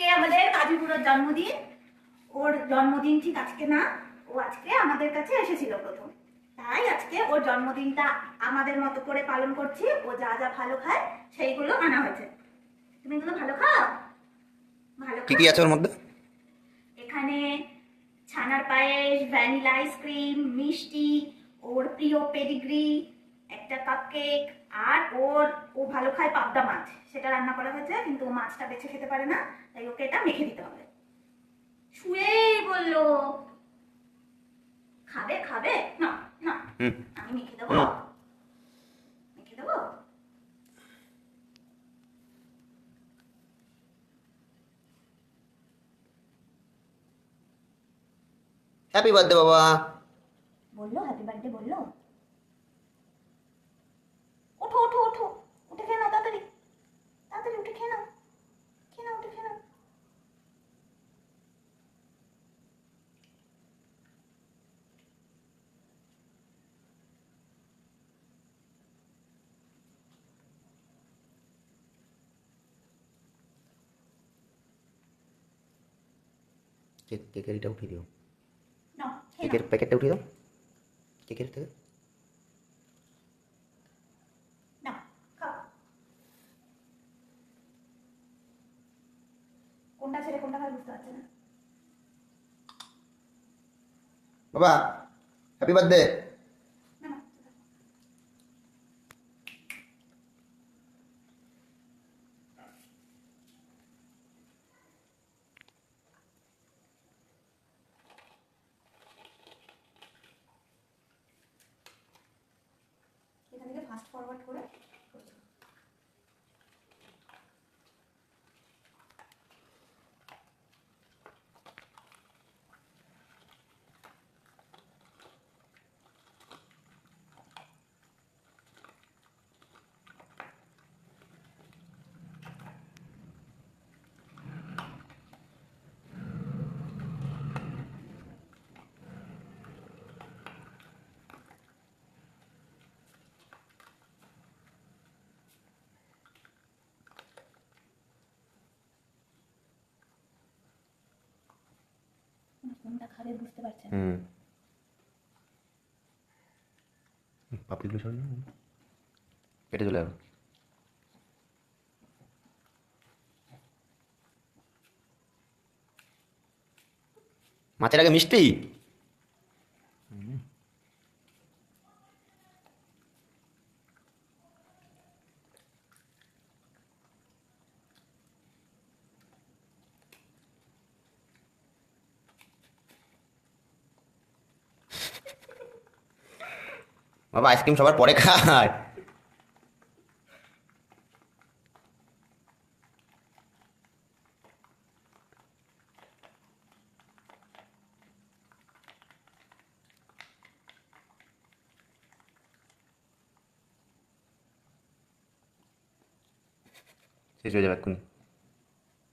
আজকে আমাদের কাজীপুরের জন্মদিন। ওর জন্মদিন ঠিক আজকে না, ও আজকে আমাদের কাছে এসেছিল প্রথম, তাই আজকে ওর জন্মদিনটা আমাদের মতো করে পালন করছি। ও যা যা ভালো খায় সেইগুলো আনা হয়েছে। তুমি এগুলো ভালো খাও? ভালো কি কি খাও? আছে ওর মধ্যে? এখানে ছানার পায়েস, ভ্যানিলা আইসক্রিম, মিষ্টি, ওর প্রিয় পেডিগ্রি, একটা কাপকেক, আর ও ভালো খায় পাবদা মাছ, সেটা রান্না করা হয়েছে, কিন্তু ও মাছটা বেছে খেতে পারে না, তাই ওকে এটা মেখে দিতে হবে। শুয়েই বললো খাবে খাবে। না না, হুম। আমি মেখে দেবো, মেখে দেবো। হ্যাপি বার্থডে বাবা। বললো হ্যাপি বার্থডে বললো। ওঠো ওঠো ওঠো, উঠে খেয়ে নাও তাড়াতাড়ি, তাড়াতাড়ি উঠে খেয়ে নাও, খেয়ে নাও, উঠে খেয়ে নাও। কেকের এটা উঠিয়ে দিও, নাও খেয়ে কেকের নাও। প্যাকেটটা উঠিয়ে দাও কেকের থেকে। নাও খাও। কোনটা ছেড়ে কোনটা খাবে বুঝতে পারছে না। বাবা হ্যাপি বার্থডে। নাও, এখান থেকে ফাস্ট ফরওয়ার্ড করে কোনটা খাবে বুঝতে পারছে না। পাপড়িগুলো সরাই না, কেটে চলে যাবে। মাছের আগে মিষ্টি। বাবা আইসক্রিম সবার পরে খায়। শেষ হয়ে যাবে এক্ষুনি।